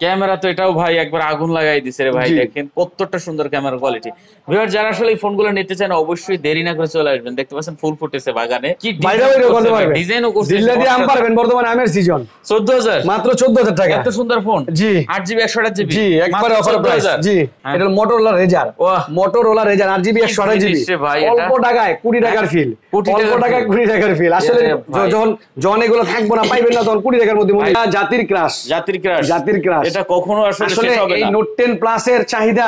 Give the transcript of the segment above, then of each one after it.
Camera তো এটাও ভাই একবার আগুন লাগাই দিছে রে ভাই, দেখেন কতটা সুন্দর ক্যামেরা কোয়ালিটি। ভিউয়ার যারা আসলে এই ফোনগুলো নিতে চান অবশ্যই দেরি না করে চলে আসবেন। দেখতে পাচ্ছেন ফুল ফুটেছে বাগানে, কি ডিজাইনও করছে, দিল্লা দিয়ে আম পারবেন বর্তমানে আমের সিজন। 14000 মাত্র 14000 টাকা, এত সুন্দর ফোন। জি 8GB 128GB, জি একবারে অফার প্রাইস। জি এটা মোটরোলা রেজার, মোটরোলা রেজার 8GB 128GB, অল্প টাকায় 20 টাকার ফিল, অল্প টাকায় 20 টাকার ফিল। আসলে যখন এগুলো থাকবো না পাইবেন না তখন 20 টাকার মধ্যে মনে জাতির ক্রাশ, জাতির ক্রাশ, জাতির ক্রাশ। এটা কখনো আসলে শেষ হবে না। এই নোট 10 প্লাস এর চাহিদা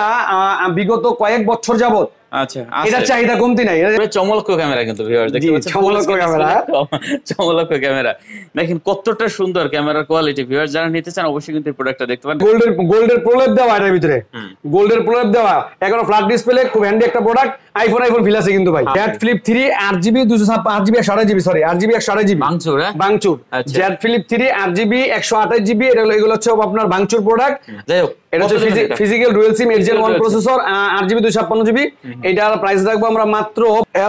বিগত কয়েক বছর যাবত, আচ্ছা এটা চাহিদা কমতি নাই। চমলক্ষ ক্যামেরা কিন্তু ভিউয়ার্স দেখতে পাচ্ছেন, চমলক্ষ ক্যামেরা, চমলক্ষ ক্যামেরা। দেখেন কতটা সুন্দর ক্যামেরার কোয়ালিটি। ভিউয়ার্স যারা নিতে চান অবশ্যই কিন্তু এই প্রোডাক্টটা দেখতে পারেন। গোল্ডের প্রলেপ দেওয়া এর ভিতরে, গোল্ডের প্রলেপ দেওয়া, এখনো ফ্ল্যাট ডিসপ্লে, খুব হ্যান্ডি একটা প্রোডাক্ট। আইফোন ফিল আছে কিন্তু ভাই। Z flip 3 8GB 8GB 128GB, sorry 8GB 128GB ভাঙচুর, ভাঙচুর। জেড ফ্লিপ 3 8GB 128GB, এগুলো হচ্ছে আপনার ভাঙচুর প্রোডাক্ট। যাই হোক, এটা হচ্ছে ফিজিক্যাল ডুয়াল সিম 8Gen 1 প্রসেসর, 8GB 256GB। এটার প্রাইস রাখবো আমরা মাত্র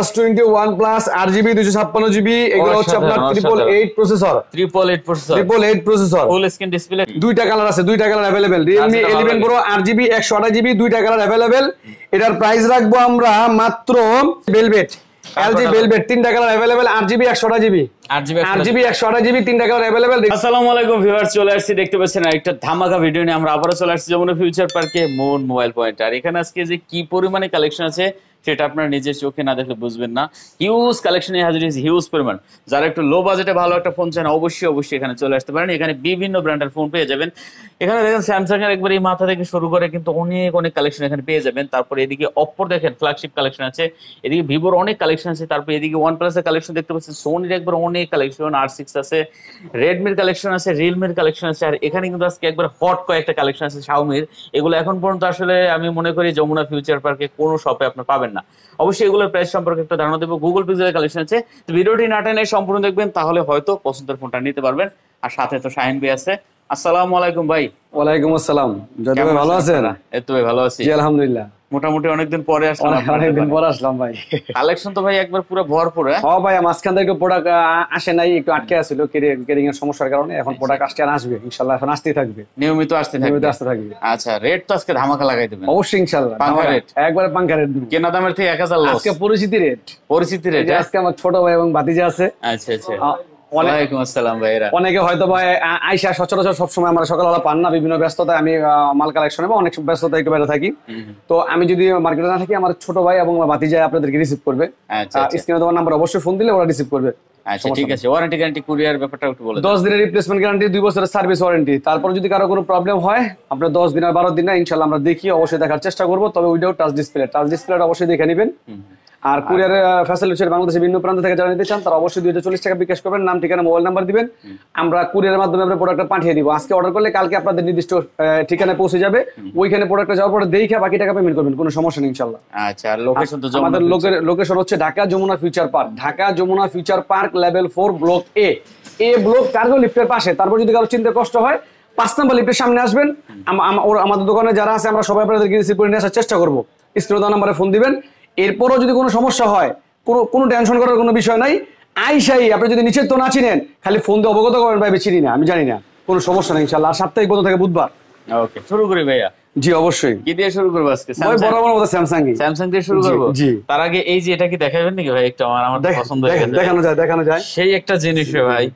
S21 প্লাস 8GB 256GB। এগুলো হচ্ছে আপনার 888 processor, 888 processor, full screen display. দুইটা কালার আছে, দুইটা colour available. Realme 11 Pro 8GB 128GB, দুইটা কালার अवेलेबल। এটার প্রাইস রাখবো আমরা মাত্র ভেলভেট, LG ভেলভেট, তিনটা colour available, 8GB 128GB, 8GB 128GB, তিনটা কালার अवेलेबल। আসসালামু আলাইকুম ভিউয়ার্স, চলে আসছি দেখতে পাচ্ছেন একটা ধামাকা ভিডিও নিয়ে। আমরা আবারো চলে আসছি যমুনা ফিউচার পার্কে মুন মোবাইল পয়েন্ট। আর এখানে আজকে যে কি পরিমাণে কালেকশন আছে সেটা আপনারা নিজের চোখে না দেখলে বুঝবেন না। হিউজ কালেকশন, হিউজ পরিমাণ। যারা একটু লো বাজেটে ভালো একটা ফোন চান অবশ্যই এখানে চলে আসতে পারেন। এখানে বিভিন্ন ব্র্যান্ডের ফোন পেয়ে যাবেন। এখানে দেখেন স্যামসাং এর একবার এই মাথা থেকে শুরু করে কিন্তু অনেক কালেকশন এখানে পেয়ে যাবেন। তারপরে এদিকে অপ্পোর দেখেন ফ্ল্যাগশিপ কালেকশন আছে, এদিকে ভিভোর অনেক কালেকশন আছে, তারপরে এদিকে OnePlus এর কালেকশন দেখতে পাচ্ছেন, সোনির একবার অনেক কালেকশন, R6 আছে, রেডমির কালেকশন আছে, রিয়েলমির কালেকশন আছে। আর এখানে কিন্তু আজকে একবার হট কয়েকটা কালেকশন আছে শাওমির। এগুলো এখন পর্যন্ত আসলে আমি মনে করি যমুনা ফিউচার পার্কে কোনো শপে আপনি পাবেন না। অবশ্যই এগুলোর প্রাইস সম্পর্কে একটা ধারণা দেবো। গুগল পিক্সেলের কালেকশন আছে, তো ভিডিওটি না টেনে সম্পূর্ণ দেখবেন, তাহলে হয়তো পছন্দের ফোনটা নিতে পারবেন। আর সাথে তো শাহিন ভাই আছে। আসসালামু আলাইকুম ভাই। ওয়ালাইকুম আসসালাম। যদি ভাই ভালো আছেন? এই তো ভাই ভালো আছি, জি আলহামদুলিল্লাহ। মোটামুটি অনেকদিন পরে আসলাম। অনেকদিন পরে আসলাম ভাই। কালেকশন তো ভাই একবার পুরো ভরপুর। হ্যাঁ ভাই, মাঝখান থেকে প্রোডাক্ট আসে নাই, একটু আটকে আছিল কেরিং এর সমস্যার কারণে। এখন প্রোডাক্ট আসবে ইনশাআল্লাহ, এখন আসতেই থাকবে, নিয়মিত আসতে থাকবে। আচ্ছা, রেট তো আজকে ধামাকা লাগাই দিবেন অবশ্যই ইনশাআল্লাহ। পাঙ্কা রেট, একবারে পাঙ্কা রেট দিব। কেনা দামের থেকে 1000 লস। আজকে পরিচিতি রেট। আজকে আমার ছোট ভাই এবং ভাতিজা আছে। আচ্ছা আচ্ছা, ওয়ালাইকুম আসসালাম ভাইরা। অনেকে হয়তো ভাই আইসা সচরাচর সবসময় আমরা সকালবেলা পান না, বিভিন্ন ব্যস্ততায় আমি মাল কালেকশনে বা অনেক ব্যস্ততা একটু বাইরে থাকি। তো আমি যদি মার্কেটে না থাকি, আমার ছোট ভাই এবং ভাতিজা আপনাদেরকে রিসিভ করবে। স্ক্রিনে দেওয়ার নাম্বার অবশ্যই ফোন দিলে ওরা রিসিভ করবে। আচ্ছা ঠিক আছে। ওয়ারেন্টি গ্যারান্টি কুরিয়ার ব্যাপারটা একটু বলে 10 দিনের রিপ্লেসমেন্ট গ্যারান্টি, 2 বছরের সার্ভিস ওয়ারেন্টি। তারপর যদি কারো কোনো প্রবলেম হয়, আপনার 10 দিন আর 12 দিন না, ইনশাআল্লাহ আমরা দেখি, অবশ্যই দেখার চেষ্টা করব। তবে উইদাউট টাচ ডিসপ্লেটা অবশ্যই দেখে নেবেন। আর কুরিয়ারের ফ্যাসিলিটি বাংলাদেশের বিভিন্ন প্রান্ত থেকে যারা নিতে চান তারা অবশ্যই 240 টাকা বিকাশ করবেন, নাম ঠিকানা মোবাইল নাম্বার দিবেন। আমরা কুরিয়ারের মাধ্যমে আপনার প্রোডাক্টটা পাঠিয়ে দিব। আজকে অর্ডার করলে কালকে আপনাদের নির্দিষ্ট ঠিকানায় পৌঁছে যাবে। ওইখানে প্রোডাক্টটা যাওয়ার পরে দেখে বাকি টাকা পেমেন্ট করবেন, কোনো সমস্যা নেই ইনশাআল্লাহ। আচ্ছা, আর লোকেশন তো আমাদের লোকেশন হচ্ছে Dhaka Jamuna future park, Dhaka Jamuna future park level 4 block A block, cargo লিফটের পাশে। তারপর যদি কারো চিনতে কষ্ট হয় 5 নম্বর লিফটের সামনে আসবেন। আমাদের দোকানে যারা আছে আমরা সবাই আপনাদেরকে রিসিভ করে নিয়ে আসার চেষ্টা করব। স্ক্রিনে দেওয়া নম্বরে ফোন দিবেন। এরপরও যদি কোনো সমস্যা হয়, কোনো টেনশন করার কোনো বিষয় নাই। আইসাই আপনি যদি নিচের তো না চিনেন, খালি ফোন দিয়ে অবগত করেন ভাই চিনি না, আমি জানি না, কোনো সমস্যা নেই ইনশাআল্লাহ। সাপ্তাহিক বন্ধ থাকে বুধবার। ওকে, শুরু করি ভাইয়া। জি অবশ্যই। কি দিয়ে শুরু করব আজকে? বরাবর মতো স্যামসাং দিয়ে শুরু করব। জি, তার আগে এই যে এটা কি দেখাবেন নাকি ভাই? একটু আমার পছন্দ হয়ে গেছে। দেখানো যায় সেই একটা জিনিস ভাই।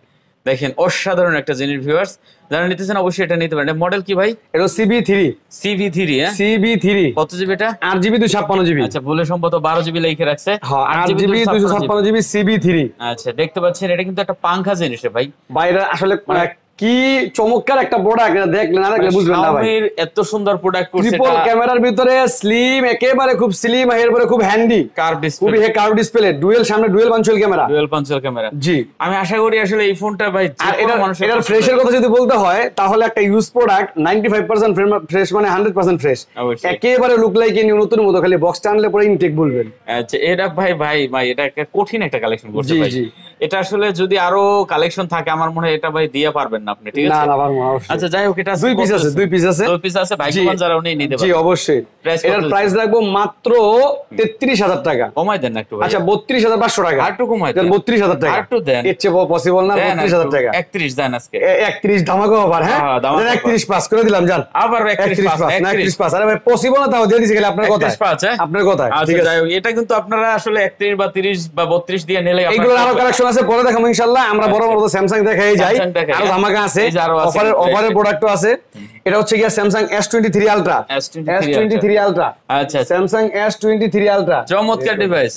দেখেন অসাধারণ একটা জিনিস। ভিউয়ার্স যারা নিতেছেন অবশ্যই এটা নিতে পারেন। মডেল কি ভাই? এটা CB3 হ্যাঁ, CB3 কত জিবি? এটা 8GB 256GB। আচ্ছা, বলে সম্ভবত 12GB লিখে রাখছে। হ্যাঁ, 8GB 256GB CB3। আচ্ছা, দেখতে পাচ্ছেন এটা কিন্তু একটা পাঙ্খা জিনিস ভাই। বাইরে আসলে কি চমৎকার একটা প্রোডাক্ট, দেখলে না দেখলে বুঝবেন না ভাই। এত সুন্দর প্রোডাক্ট করছে। ট্রিপল ক্যামেরার ভিতরে স্লিম, একেবারে খুব স্লিম, এরপরে খুব হ্যান্ডি, কার্ভ ডিসপ্লে, ডুয়াল সামনে ডুয়াল পাঞ্চুয়াল ক্যামেরা। জি, আমি আশা করি আসলে এই ফোনটা ভাই এটার ফ্রেশের কথা যদি বলতে হয় তাহলে একটা ইউজ প্রোডাক্ট 95% ফ্রেশ, মানে 100% ফ্রেশ, একেবারে লুক লাইক নিউ নতুন মতো, খালি বক্স টানলে পরে ইনটেক বলবেন। আচ্ছা, এটা ভাই এটা একটা কঠিন একটা কালেকশন করছে ভাই। এটা আসলে যদি আরো কালেকশন থাকে আমার মনে হয় এটা ভাই দিয়ে পারবেন না আপনি, ঠিক আছে? না না পারবো অবশ্যই। আচ্ছা যাই হোক, এটা দুই পিস আছে, দুই পিস আছে, দুই পিস আছে, ভাগ্যবান যারা উনি নিতে পারবেন। জি অবশ্যই। এটার প্রাইস রাখবো মাত্র 33,000 টাকা। কমাই দেন না একটু ভাই। আচ্ছা 32,500 টাকা। আর একটু কমাই দেন। 32,000 টাকা। আর একটু দেন। এর চেয়ে পসিবল না। 32,000 টাকা। 31 দেন আজকে। 31 ধামাকা অফার। হ্যাঁ 31 পাস করে দিলাম জান। আবার 31 পাস। 31 পাস। আরে ভাই পসিবল না, তাও দিয়ে দিছি খালি আপনার কথা। 31 পাস হ্যাঁ আপনার কথা। ঠিক আছে, এটা কিন্তু আপনারা আসলে 31 বা 30 বা 32 দিয়ে নিলে এগুলো আরো কালেকশন আছে, পরে দেখাবো ইনশাআল্লাহ। আমরা বড় বড় স্যামসাং দেখাই যাই, আরো ধামাকা আছে, অফারের প্রোডাক্টও আছে। এটা হচ্ছে কি Samsung S23 ultra. S23 ultra. আচ্ছা স্যামসাং S23 আলট্রা চমৎকার ডিভাইস।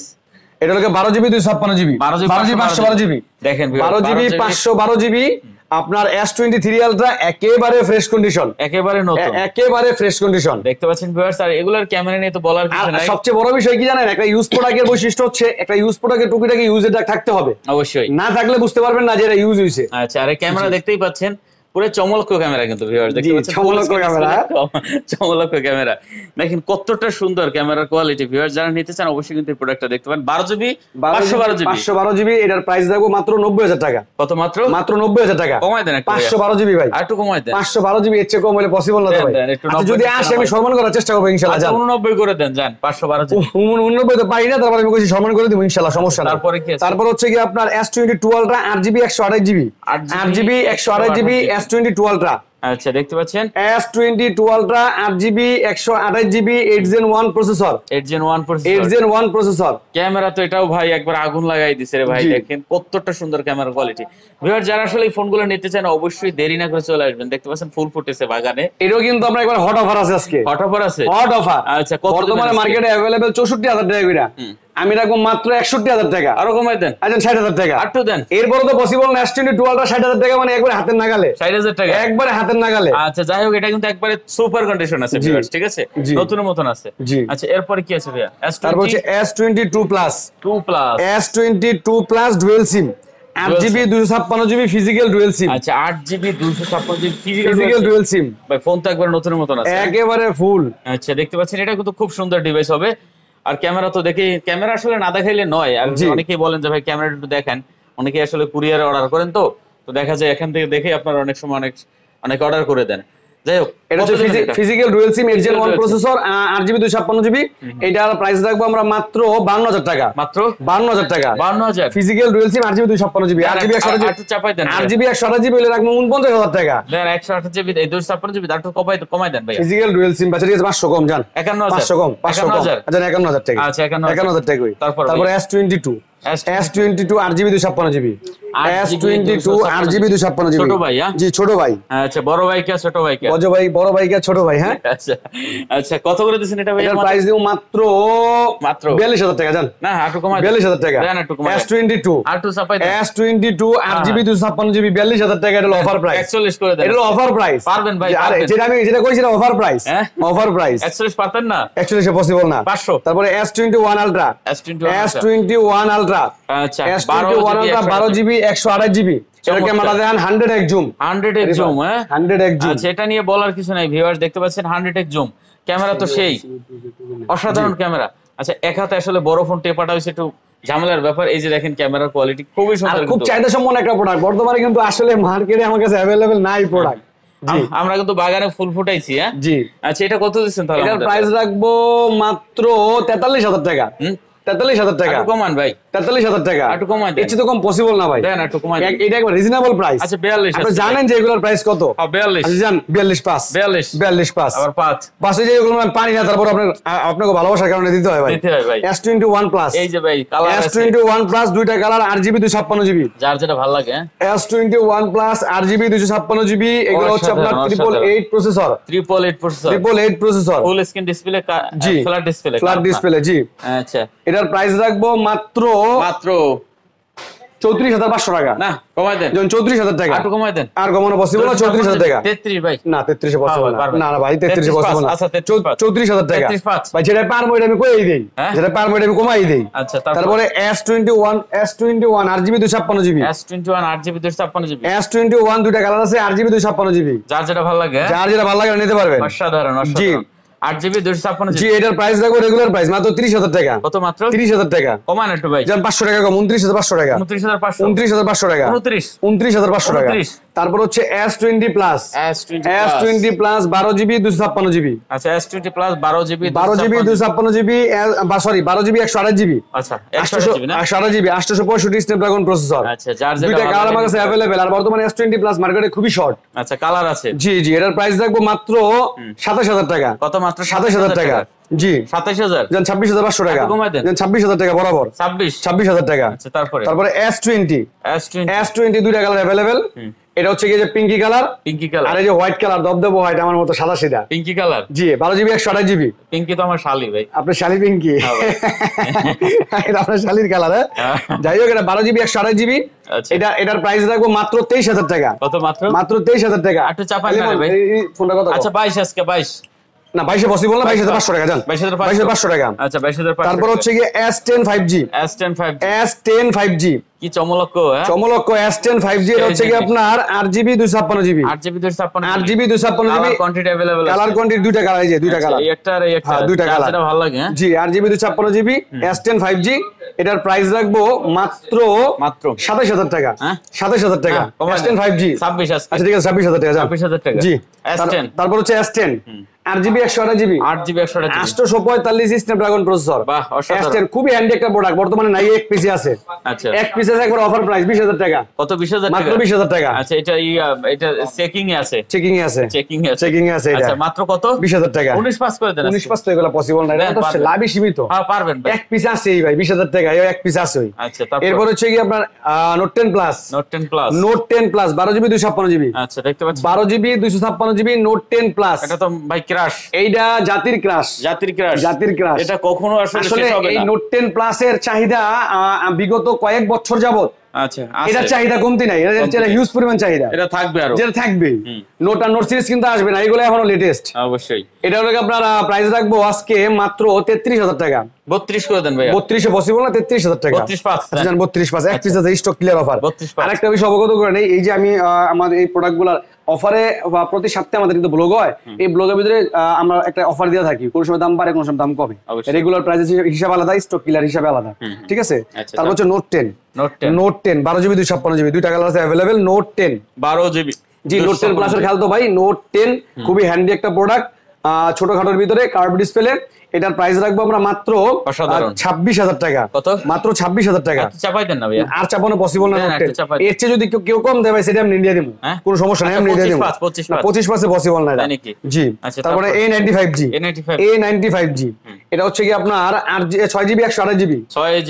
এটা হলো 12GB 256GB, 12GB 512GB। দেখেন 12GB 512GB আপনার S23 আলট্রা একেবারে ফ্রেশ কন্ডিশন, একেবারে নতুন, একেবারে ফ্রেশ কন্ডিশন দেখতে পাচ্ছেন ভিউয়ার্স। আর এগুলার ক্যামেরা নিয়ে তো বলার কিছু নাই। সবচেয়ে বড় বিষয় কি জানেন, একটা ইউজ প্রোডাক্টের বৈশিষ্ট্য হচ্ছে একটা ইউজ প্রোডাক্টের টুকিটাকি ইউজের থাকতে হবে, অবশ্যই না থাকলে বুঝতে পারবেন না যে এটা ইউজ হইছে। আচ্ছা আর ক্যামেরা দেখতেই পাচ্ছেন পুরো চমলক্ষ ক্যামেরা কিন্তু ভিউয়ার্স দেখতে পাচ্ছেন, চমলক্ষ ক্যামেরা, চমলক্ষ ক্যামেরা। দেখেন কতটা সুন্দর ক্যামেরার কোয়ালিটি। ভিউয়ার্স যারা নিতে চান অবশ্যই কিন্তু এই প্রোডাক্টটা দেখতে পারেন। 12GB 512GB এটার প্রাইস রাখবো মাত্র 90,000 টাকা। কত মাত্র? মাত্র 90,000 টাকা। কমাই দেন একটু 512GB ভাই, আর একটু কমাই দেন। 512GB এর চেয়ে কম হলে পসিবল না ভাই। আচ্ছা যদি আসে আমি সম্মান করার চেষ্টা করব ইনশাআল্লাহ। আচ্ছা 89 করে দেন জান। 512GB 89 তো পাই না, তারপরে আমি কইছি সম্মান করে দেব ইনশাআল্লাহ, সমস্যা না। তারপরে কি আছে? তারপর হচ্ছে কি আপনার S22 ultra 8GB 128GB, 8GB 128GB S22 ultra. আচ্ছা দেখতে পাচ্ছেন S22 ultra 8GB 128GB 8 Gen 1 processor, 8 Gen 1 processor, 8 Gen 1 processor. Camera তো এটাও ভাই একবার আগুন লাগাই দিছে রে ভাই, দেখেন কতটা সুন্দর ক্যামেরা কোয়ালিটি। ভিউয়ার যারা আসলে এই ফোনগুলো নিতে চান অবশ্যই দেরি না করে চলে আসবেন। দেখতে পাচ্ছেন ফুল ফুটেছে বাগানে। এটাও কিন্তু আমরা একবার হট অফার আছে আজকে, হট অফার আছে, হট অফার। আচ্ছা কত বর্তমানে মার্কেটে अवेलेबल 64,000 টাকা কইরা, আমি রাখবো মাত্র 61,000 টাকা। আরো কমাই দেন। আচ্ছা 60,000 টাকা আর তো দেন। এরপরে তো পসিবল না। S22 আলট্রা 60,000 টাকা মানে একবারে হাতের নাগালে, 60,000 টাকা একবারে হাতের নাগালে। আচ্ছা যাই হোক এটা কিন্তু একবারে সুপার কন্ডিশন আছে ভিউয়ার্স, ঠিক আছে, নতুন মতন আছে। আচ্ছা এরপর কি আছে ভাইয়া? তারপর হচ্ছে S22 plus, 2 plus, S22 plus dual sim, 8GB 256GB physical dual sim. আচ্ছা 8GB 256GB ফিজিক্যাল ডুয়াল সিম ভাই, ফোন তো একবার নতুন মতন আছে, একেবারে ফুল। আচ্ছা দেখতে পাচ্ছেন এটা কিন্তু খুব সুন্দর ডিভাইস হবে। আর ক্যামেরা তো দেখি, ক্যামেরা আসলে না দেখাইলে নয়। আর অনেকেই বলেন যে ভাই ক্যামেরা একটু দেখেন, অনেকেই আসলে কুরিয়ারে অর্ডার করেন, তো দেখা যায় এখান থেকে দেখে আপনারা অনেক সময় অনেক অর্ডার করে দেন। যাই হোক এটা হচ্ছে ফিজিক্যাল ডুয়াল সিম 8 Gen 1 প্রসেসর 8GB 256GB। এটার প্রাইস রাখবো আমরা মাত্র 52,000 টাকা। মাত্র 52,000 টাকা। 52,000 physical dual sim 8GB 256GB, 8GB 128GB হলে রাখবো 49,000 টাকা। দেন 128GB 256GB দাঁড়টো কমাই দেন ভাই। ফিজিক্যাল ডুয়াল সিম বাচ্চা ঠিক আছে 500 কম জান, 500 কম, 500 কম। আচ্ছা 51,000 টাকা। আচ্ছা 51,000 টাকা। তারপর S22 8GB 256GB, S22 8GB 256GB। ছোট ভাই? জি ছোট ভাই। আচ্ছা বড় ভাই কে ছোট ভাই কে? বড় ভাই কে ছোট ভাই। হ্যাঁ আচ্ছা আচ্ছা কত করে দিবেন এটা ভাই? এর প্রাইস দেব মাত্র 42,000 টাকা জান। না একটু কমাই 42,000 টাকা। দেন একটু কমাই। S22 S22 8GB 256GB 42,000 টাকা। এটা অফার প্রাইস। 41 করে দেন। এটা অফার প্রাইস। পারবেন ভাই? আরে যেটা কইছি না অফার প্রাইস, অফার প্রাইস। 41 পারতেন না? 41 পসিবল না। 500। তারপরে S21 আলট্রা, S21 আলট্রা, আচ্ছা S21 আলট্রা 12GB 128GB। এর ক্যামেরা দেন 100x জুম, 100x জুম। হ্যাঁ 100x জুম। আচ্ছা এটা নিয়ে বলার কিছু নাই ভিউয়ার্স, দেখতে পাচ্ছেন 100x জুম ক্যামেরা তো সেই অসাধারণ ক্যামেরা। আচ্ছা এক হাতে আসলে বড় ফোন টেপাটা হইছে একটু ঝামেলার ব্যাপার। এই যে দেখেন ক্যামেরার কোয়ালিটি খুবই সুন্দর, খুব চাহিদা সম্পন্ন একটা প্রোডাক্ট। বর্তমানে কিন্তু আসলে মার্কেটে আমার কাছে अवेलेबल নাই প্রোডাক্ট। আমরা কিন্তু বাগানে ফুল ফুটাইছি। হ্যাঁ জি। আচ্ছা এটা কত দিচ্ছেন তাহলে? এটার প্রাইস রাখবো মাত্র 43,000 টাকা। 43,000 টাকা। একটু কমান ভাই। 43,000 টাকা। একটু কমাই দেন। এর চেয়ে তো কম পসিবল না ভাই। দেন একটু কমাই দেন। এটা একবার রিজনেবল প্রাইস। আচ্ছা 42। আপনি জানেন যে এগুলোর প্রাইস কত? 42। আচ্ছা জান 42 পাস। 42 পাস। আবার 5 পাশে যে এগুলো পানি না, তারপর আপনাকে ভালোবাসার কারণে দিতে হয় ভাই। দিতে হয় ভাই। S21 প্লাস, এই যে ভাই কালার আছে। S21 প্লাস দুইটা কালার 8GB 256GB। যার যেটা ভালো লাগে। S21 plus 8GB 256GB। এগুলো হচ্ছে আপনার 888 processor, 888 processor, full screen display, flat display. জি। আচ্ছা এটার প্রাইস রাখবো মাত্র 34,500 টাকা। না কমাই দেন। 34,000 টাকা। একটু কমাই দেন। আর কমানো পসিবল না? 34,000 টাকা। 33 ভাই। না 33 পসিবল না। না ভাই 33 পসিবল না। আচ্ছা 34,000 টাকা। ভাই যেটা পারবো এটা আমি কইই দেই, যেটা পারবো এটা আমি কমাই দেই। আচ্ছা তারপরে S21 8GB 256GB, S21 8GB 256GB, S21 দুইটা কালার আছে 8GB 256GB। যার যেটা ভালো লাগে নিতে পারবেন। অসাধারণ। জি। 8GB 256 জি এটার প্রাইস রাখবো রেগুলার প্রাইস মাত্র 30,000 টাকা। কত মাত্র? 30,000 টাকা। কমান একটু ভাই। জান 500 টাকা কম, 29,500 টাকা। 29,500 29,500 টাকা। 29,500 টাকা। তারপর হচ্ছে S20 plus. S20 plus 12GB 256GB। আচ্ছা S20 plus 12GB 256GB sorry 12GB 128GB। আচ্ছা 128GB না 128GB 865 স্ন্যাপড্রাগন প্রসেসর। আচ্ছা যার যেটা দুইটা কালার আমার কাছে अवेलेबल। আর বর্তমানে S20 প্লাস মার্কেটে খুবই শর্ট। আচ্ছা কালার আছে। জি জি এটার প্রাইস রাখবো মাত্র 27,000 টাকা। কত মাত্র? 27,000 টাকা। জি 27,000 জান 26,500 টাকা। কমাই দেন। জান 26,000 টাকা বরাবর। 26,000 টাকা। আচ্ছা তারপরে S20 দুইটা কালার अवेलेबल। এটা হচ্ছে কি যে পিঙ্কি কালার আর এই যে হোয়াইট কালার দবদব হোয়াইট আমার মতো সাদা সিধা পিঙ্কি কালার। জি 12GB 128GB। পিঙ্কি তো আমার শালি ভাই। আপনার শালি পিঙ্কি? এটা আপনার শালির কালার। যাই হোক এটা 12GB 128GB। এটার প্রাইস রাখবো মাত্র 23,000 টাকা। কত মাত্র? মাত্র 23,000 টাকা। একটু চাপাই না ভাই। ফোনটা কত? আচ্ছা 22 আজকে 22 না 22 পসিবল না। 22,500 টাকা জান। 22,500 টাকা। আচ্ছা 22,500। তারপর হচ্ছে কি S10 5G। S10 5G কি চমলক্ষ চমলক্ষ S10 5G এর হচ্ছে কি আপনার 8GB 256GB। 8GB 256GB quantity available আছে। কালার কোয়ান্টিটি দুইটা কালার এই যে দুইটা কালার। এই একটা আর এই একটা। দুইটা কালার। যেটা ভালো লাগে জি 8GB 256GB S10 5G এটার প্রাইস রাখবো মাত্র 27,000 টাকা। 27,000 টাকা। S10 5G 26 আজকে। আচ্ছা ঠিক আছে 26,000 টাকা। 26,000 টাকা। জি S10 তারপর হচ্ছে S10 8GB 128GB 845 Snapdragon processor. বাহ অসাধারণ। S10 খুবই হ্যান্ডি একটা প্রোডাক্ট। বর্তমানে নাই এক পিসি আছে। আচ্ছা এক পিসে একবার অফার প্রাইস 20,000 টাকা। কত? 20,000 টাকা। মাত্র 20,000 টাকা। আচ্ছা এটা চেকিং এ আছে। চেকিং এ আছে এটা। আচ্ছা মাত্র কত? 20,000 টাকা। 19 পাস করে দেন। 19 পাস তো এগুলো পসিবল না। এটা তো লাভই সীমিত। হ্যাঁ পারবেন ভাই। এক পিস আছেই ভাই 20,000 টাকা। এই এক পিস আছেই। আচ্ছা তারপর এরপর হচ্ছে কি আপনার note 10 plus. Note 10 plus 12GB 256GB। আচ্ছা দেখতে পাচ্ছেন 12GB 256GB নোট 10 প্লাস। এটা তো ভাই ক্রাশ। এইটা জাতির ক্রাশ। এটা কখনো আসলে শেষ হবে না। এই নোট 10 প্লাস এর চাহিদা বিগত কয়েক বছর যাবত আচ্ছা এটা চাহিদা কমতি নাই। এটা হিউজ পরিমাণ চাহিদা। এটা থাকবে আরো। যেটা থাকবে। নোট আর নোট সিরিজ কিন্তু আসবে না। এগুলো এখনো লেটেস্ট। অবশ্যই। এটা হলো আপনার প্রাইস রাখবো আজকে মাত্র 33,000 টাকা। 32 করে দেন ভাই। 32 এ পসিবল না। 33,000 টাকা। 32 পাস। আচ্ছা 32 পাস। এক পিস আছে স্টক ক্লিয়ার অফার। আরেকটা বিষয় অবগত করে নেই। এই যে আমি আমাদের এই প্রোডাক্টগুলোর অফারে প্রতি সপ্তাহে আমাদের কিন্তু ব্লগ হয়। এই ব্লগের ভিতরে আমরা একটা অফার দিয়ে থাকি। কোন সময় দাম বাড়ে কোন সময় দাম কমে। রেগুলার প্রাইস হিসাব আলাদা, স্টক ক্লিয়ার হিসাব আলাদা। ঠিক আছে। তারপর হচ্ছে নোট 10 12GB 256GB দুইটা কালার আছে अवेलेबल। Note 10 12GB। জি নোট 10 প্লাস এর খেয়াল তো ভাই। নোট 10 খুবই হ্যান্ডি একটা প্রোডাক্ট। ছোটখাটোর ভিতরে কার্ভ ডিসপ্লে। এটার প্রাইস রাখবো আমরা মাত্র 26,000 টাকা। কত? মাত্র 26,000 টাকা। চাপাই দেন না ভাইয়া। আর চাপানো পসিবল না। এর চেয়ে যদি কেউ কম দেয় ভাই সেটা আমি ইন্ডিয়া দেবো। কোনো সমস্যা নাই আমি ইন্ডিয়া দেবো। 25 পাসে পসিবল না। জি তারপরে A95G। A95G এটা হচ্ছে কি আপনার 6GB 128GB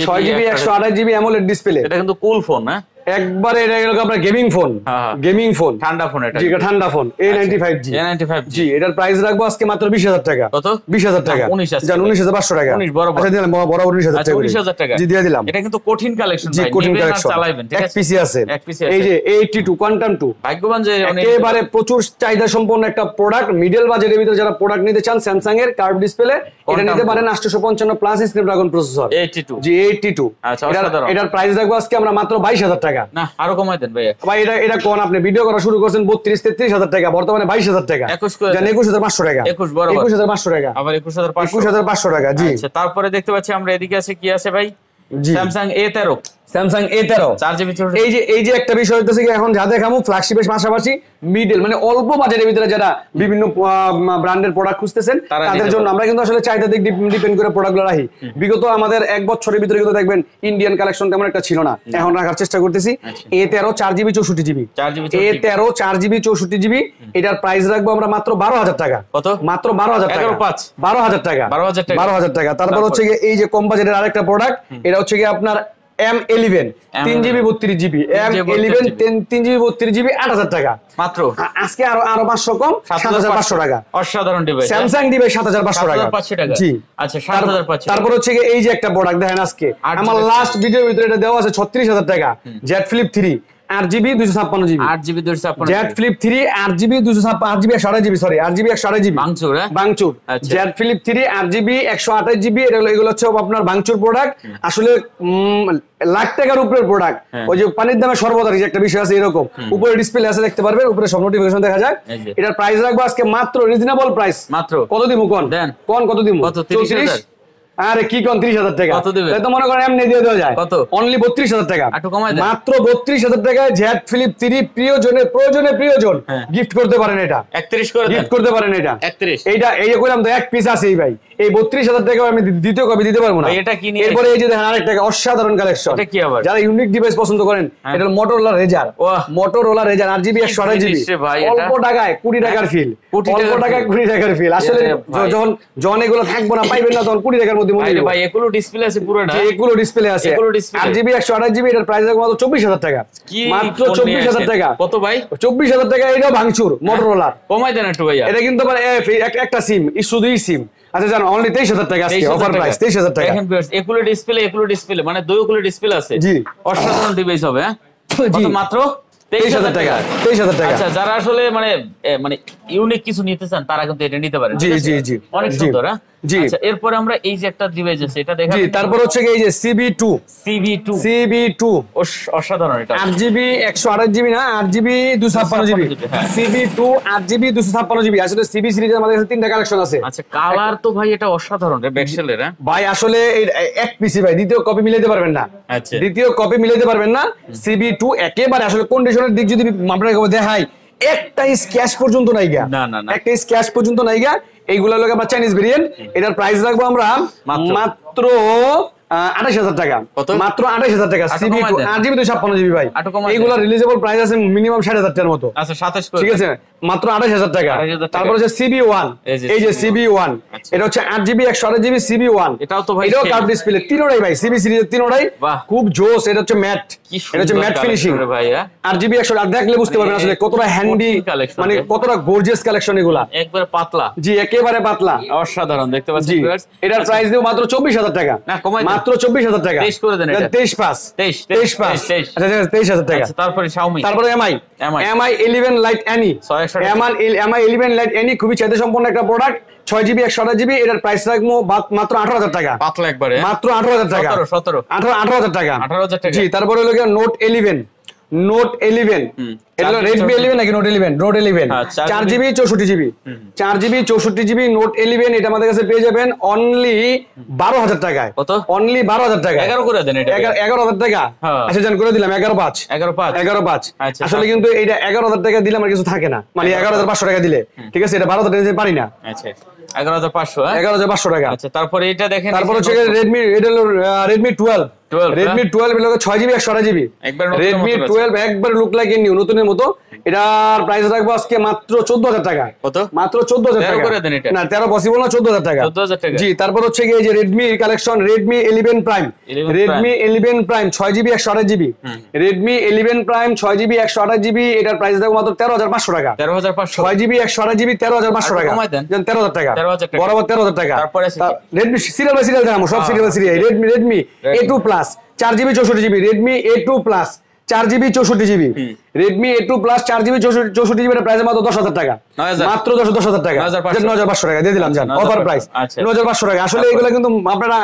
6GB 128GB AMOLED display. এটা কিন্তু কুল ফোন না একবারে। এটা হলো আপনার গেমিং ফোন ঠান্ডা ফোন। এটা জি ঠান্ডা ফোন। A95G জি এটার প্রাইস রাখবো আজকে মাত্র 20,000 টাকা। কত? 20,000 টাকা। 19,500 টাকা। 19 বরাবর। আচ্ছা দিলাম বরাবর 19,000 টাকা। 19,000 টাকা জি দিয়ে দিলাম। এটা কিন্তু কঠিন কালেকশন জি ভাই। কঠিন কালেকশন চালাবেন ঠিক আছে। এক পিসি আছে। এই যে A82 কোয়ান্টাম 2 ভাগ্যবান যে একেবারে প্রচুর চাহিদা সম্পন্ন একটা প্রোডাক্ট। মিডল বাজেটের ভিতরে যারা প্রোডাক্ট নিতে চান স্যামসাং এর কার্ভ ডিসপ্লে এটা নিতে পারেন। 855 প্লাস স্ন্যাপড্রাগন প্রসেসর A82 জি A82। আচ্ছা এটার প্রাইস রাখবো আজকে আমরা মাত্র 22,000 টাকা। না আরো কমাই দেন ভাই। ভাই এটা কোন আপনি ভিডিও করা শুরু করছেন 32-33,000 টাকা। বর্তমানে 22,000 টাকা। 21,500 টাকা। 21,500 টাকা। আবার 21,500 টাকা। জি আচ্ছা তারপরে দেখতে পাচ্ছি আমরা এদিকে আছে কি আছে ভাই? Samsung A13 4GB। এই যে একটা বিষয় হচ্ছে কি এখন যা দেখামু ফ্ল্যাগশিপের পাশাপাশি মিডল মানে অল্প বাজেটের ভিতরে যারা বিভিন্ন ব্র্যান্ডের প্রোডাক্ট খুঁজতেছেন তাদের জন্য আমরা কিন্তু আসলে চাহিদা দিক ডিপেন্ড করে প্রোডাক্টগুলো রাখি। বিগত আমাদের এক বছরের ভিতরে কিন্তু দেখবেন ইন্ডিয়ান কালেকশন তেমন একটা ছিল না। এখন রাখার চেষ্টা করতেছি। A13 4GB 64GB A13 4GB 64GB এটার প্রাইস রাখবো আমরা মাত্র 12,000 টাকা। কত? মাত্র 12,000 টাকা। 12,000 টাকা। 12,000 টাকা। তারপর হচ্ছে এই যে কম বাজেটের আরেকটা প্রোডাক্ট এটা হচ্ছে কি আপনার M11 3GB 32GB M11 3GB 32GB 8,000 টাকা মাত্র। আজকে আরো 500 কম 7,500 টাকা। অসাধারণ ডিভাইস। স্যামসাং দিবে 7,500 টাকা। 7,500 টাকা জি আচ্ছা 7,500। তারপর হচ্ছে এই যে একটা প্রোডাক্ট দেখেন আজকে আমার লাস্ট ভিডিওর ভিতরে এটা দেওয়া আছে 36,000 টাকা। Z Flip 3 8GB 256GB 8GB 256 Z Flip 3 8GB 256 8GB 128GB sorry 8GB 128GB ভাঙচুর ভাঙচুর Z Flip 3 8GB 128GB এগুলো হচ্ছে আপনার ভাঙচুর প্রোডাক্ট আসলে লাখ টাকার উপরের প্রোডাক্ট ওই যে পানির দামে সর্বদারি একটা বিষয় আছে এরকম উপরে ডিসপ্লে আছে দেখতে পারবেন উপরে সব নোটিফিকেশন দেখা যায় এটার প্রাইস রাখবো আজকে মাত্র রিজনেবল প্রাইস মাত্র কত দিব কোন কত দিব কত 30000 আরে কি কোন 30000 টাকা তাই তো মনে করেন এমনি দিয়ে দেওয়া যায় কত অনলি 32000 টাকা একটু কমাই দেন মাত্র 32000 টাকায় Z Flip 3 প্রিয়জন গিফট করতে পারেন এটা 31 করে দেন গিফট করতে পারেন এটা 31 এইটা এই কইলাম তো এক পিস আছেই ভাই এই 32000 টাকা আমি দ্বিতীয় কপি দিতে পারবো না এটা কি নিয়ে এরপরে এই যে দেখেন আরেকটা অসাধারণ কালেকশন এটা কি আবার যারা ইউনিক ডিভাইস পছন্দ করেন এটা Motorola Razr 8GB 128GB অল্প টাকায় 20 টাকার ফিল অল্প টাকায় 20 টাকার ফিল আসলে যখন এগুলো থাকবো না পাইবেন না তখন 20 টাকার মধ্যে মনে হয় ভাই এগুলো ডিসপ্লে আছে পুরোটা এগুলো ডিসপ্লে আছে 8GB 128GB এটার প্রাইস মাত্র 24000 টাকা মাত্র 24000 টাকা কত ভাই 24000 টাকা এটাও ভাঙচুর Motorola কমাই দেন একটু ভাইয়া এটা কিন্তু একটা সিম শুধুই সিম আচ্ছা জানো অনলি 23000 টাকা আজকে অফার প্রাইস 23000 টাকা দেখেন ভিউয়ার্স এগুলো ডিসপ্লে মানে দুইগুলো ডিসপ্লে আছে জি অসাধারণ ডিভাইস হবে হ্যাঁ কত মাত্র 23000 টাকা 23000 টাকা আচ্ছা যারা আসলে মানে ইউনিক কিছু নিতে চান তারা কিন্তু এটা নিতে পারেন জি জি জি অনেক সুন্দর হ্যাঁ জি আচ্ছা এরপর আমরা এই যে একটা ডিভাইস আছে এটা দেখাবো জি তারপর হচ্ছে এই যে CB2 অসাধারণ এটা 8GB 128GB না 8GB 256GB CB2 8GB 256GB আসলে CB সিরিজের আমাদের কাছে তিনটা কালেকশন আছে আচ্ছা কালার তো ভাই এটা অসাধারণ ব্যাকশেলের হ্যাঁ ভাই আসলে এক পিসি ভাই দ্বিতীয় কপি মিলাইতে পারবেন না আচ্ছা দ্বিতীয় কপি মিলাইতে পারবেন না CB2 একেবারে আসলে কন্ডিশনের দিক যদি আপনাদের দেখাই একটা স্ক্র্যাচ পর্যন্ত নাই গা না একটা স্ক্র্যাচ পর্যন্ত নাই গা এইগুলা লোক আমরা চাইনিজ ভেরিয়েন্ট এটার প্রাইস রাখবো আমরা মাত্র 28000 টাকা মাত্র 28000 টাকা CB2 8GB 256GB ভাই এইগুলা রিলিজেবল প্রাইস আছে মিনিমাম 7500 টাকার মতো আচ্ছা 27 করে ঠিক আছে মাত্র 28000 টাকা তারপর হচ্ছে CB1 এই যে CB1 এটা হচ্ছে 8GB 128GB CB1 এটাও তো ভাই এটাও কার্ভ ডিসপ্লে তিনটাই ভাই CB সিরিজের তিনটাই খুব জোস এটা হচ্ছে ম্যাট এটা হচ্ছে ম্যাট ফিনিশিং ভাই 8GB 128 দেখলে বুঝতে পারবেন আসলে কতটা হ্যান্ডি মানে কতটা গর্জিয়াস কালেকশন এগুলা একবারে পাতলা জি একেবারে পাতলা অসাধারণ দেখতে পাচ্ছেন ভিউয়ার্স এটার প্রাইস দেব মাত্র 24000 টাকা না কমাই মাত্র 24000 টাকা 23 করে দেন এটা 23 পাস আচ্ছা 23000 টাকা তারপরে Xiaomi তারপরে MI 11 Lite Any MI 11 Lite Any খুবই চাহিদা সম্পন্ন একটা প্রোডাক্ট 6GB 128GB এটার প্রাইস রাখবো মাত্র 18000 টাকা পাতলা একবারে মাত্র 18000 টাকা 18000 টাকা 18000 টাকা জি তারপরে হলো Note 11 এটা Redmi 11 নাকি Note 11 4GB 64GB Note 11 এটা আমাদের কাছে পেয়ে যাবেন অনলি 12000 টাকায় কত অনলি 12000 টাকা 11 করে দেন এটা 11000 টাকা আচ্ছা জান করে দিলাম 11.5 আসলে কিন্তু এইটা 11000 টাকা দিলে আমার কিছু থাকে না মানে 11500 টাকা দিলে ঠিক আছে এটা 12000 টাকা দিতে পারি না আচ্ছা 11500 11500 টাকা আচ্ছা তারপরে এটা দেখেন তারপর হচ্ছে Redmi এটা হলো Redmi 12 এর 6GB 128GB Redmi 12 একবার লুক লাইক নিউ নতুনের মতো এটার প্রাইস রাখবো আজকে মাত্র 14000 টাকা কত মাত্র 14000 টাকা করে দেন এটা না 13 পসিবল না 14000 টাকা জি তারপর হচ্ছে এই যে Redmi collection Redmi 11 Prime 6GB 128GB Redmi 11 Prime 6GB 128GB এটার প্রাইস রাখবো মাত্র 13500 টাকা 13500 6GB 128GB 13500 টাকা জান 13000 টাকা বরাবর 13000 টাকা তারপরে Redmi সিরিয়াল বাই সিরিয়াল দেখাবো সব serial Redmi A2 Plus 4GB 64GB Redmi A2 Plus 4GB 64GB Redmi A2 Plus 4GB 64GB এর প্রাইস মাত্র 10000 টাকা মাত্র 10000 টাকা 9500 টাকা দিয়ে দিলাম জান অফার প্রাইস 9500 টাকা আসলে এগুলা কিন্তু আপনারা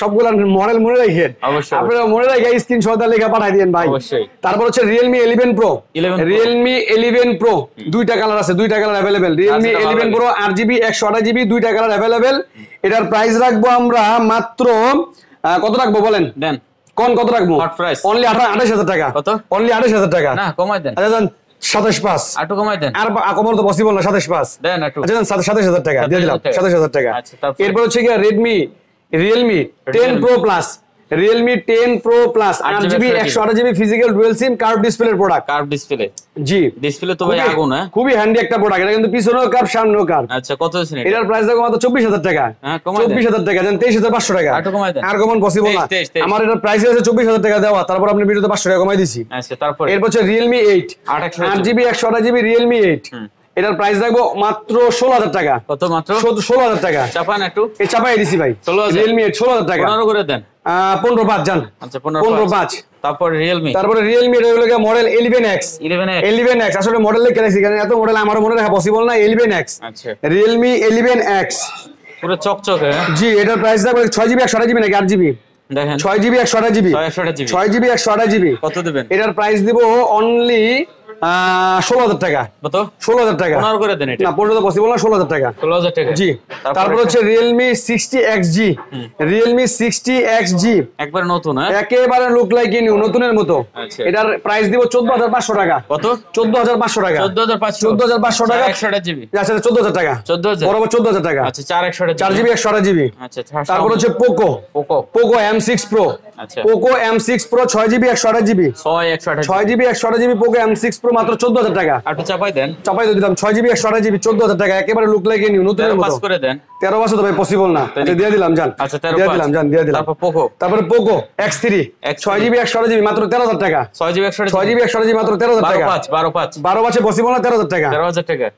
সবগুলা মডেল মনে রাখেন আপনারা মনে রাখে স্ক্রিনশট লেখা পাঠিয়ে দেন ভাই তারপর হচ্ছে Realme 11 Pro দুইটা কালার আছে দুইটা colour available Realme 11 Pro 8GB 128GB দুইটা কালার अवेलेबल এটার প্রাইস রাখবো আমরা মাত্র কত রাখবো বলেন দেন কত রাখবো হট প্রাইস অনলি 28000 টাকা কত অনলি 28000 টাকা না কমাই দেন আচ্ছা জান 27 একটু কমাই দেন আর কমানো তো পসিবল না 27 দেন একটু আচ্ছা জান 27000 টাকা দিয়ে দিলাম 27000 টাকা এরপর হচ্ছে কি Realme 10 Pro Plus Realme 10 Pro Plus 8GB 128GB physical dual sim curve ডিসপ্লের প্রোডাক্ট কার্ভ ডিসপ্লে জি ডিসপ্লে তো ভাই আগুন হ্যাঁ খুবই হ্যান্ডি একটা প্রোডাক্ট এটা কিন্তু পিছনেও কার্ভ সামনেও কার্ভ আচ্ছা কত হচ্ছে এটার প্রাইস দেখো মাত্র 24000 টাকা হ্যাঁ কমাই দেন 24000 টাকা জান 23500 টাকা একটু কমাই দেন আর কমন পসিবল না আমার এটার প্রাইস আছে 24000 টাকা দেওয়া তারপর আপনি ভিডিওতে 500 টাকা কমাই দিছি আচ্ছা তারপর এরপর হচ্ছে Realme 8 8GB 128GB Realme 8 এটার প্রাইস রাখবো মাত্র 16000 টাকা কত মাত্র 16000 টাকা চাপান একটু চাপাই দিছি ভাই Realme 8 16000 টাকা 15 করে দেন 15 5 জান আচ্ছা 15 5 তারপরে রিয়েলমি এটা হলো মডেল 11X। আসলে মডেলের গ্যালাক্সি, কারণ এত মডেল আমার মনে রাখা পসিবল না। 11X, আচ্ছা রিয়েলমি 11X পুরো চকচকে। জি, এটার প্রাইস থাকবে 6GB 128GB নাকি 8GB? দেখেন 6GB 128GB, 6GB 128GB। কত দিবেন? এটার প্রাইস দিব অনলি 16,000 টাকা। কত? 16,000 টাকা। 15 করে দেন এটা। না 15 তো পসিবল না, 16,000 টাকা। 16,000 টাকা। জি। তারপর হচ্ছে Realme 60XG, Realme 60XG একবার নতুন, হ্যাঁ একেবারে লুক লাইক নিউ, নতুনের মতো। আচ্ছা। এটার প্রাইস দিব 14,500 টাকা। কত? 14,500 টাকা। 14,500 টাকা। 128GB। আচ্ছা 14,000 টাকা। 14,000 বরাবর 14,000 টাকা। আচ্ছা 4/128GB। 4GB 128GB। আচ্ছা তারপর হচ্ছে Poco M6 Pro, আচ্ছা Poco M6 Pro 6GB 128GB, 6GB 128GB Poco M6 Pro মাত্র 14,000 টাকা। আর একটু চাপাই দেন। চাপাই দিলাম 6GB 128GB 14,000 টাকা, একেবারে লুক লাইক নিউ, নতুনের মতো। পাস করে দেন। 13 বছর তো ভাই পসিবল না, দিয়ে দিলাম জান। আচ্ছা 13 দিয়ে দিলাম জান, দিয়ে দিলাম। তারপর Poco X3 6GB 128GB মাত্র 13,000 টাকা। 6GB 128GB মাত্র 13,000 টাকা। 12 পসিবল না, 13,000 টাকা।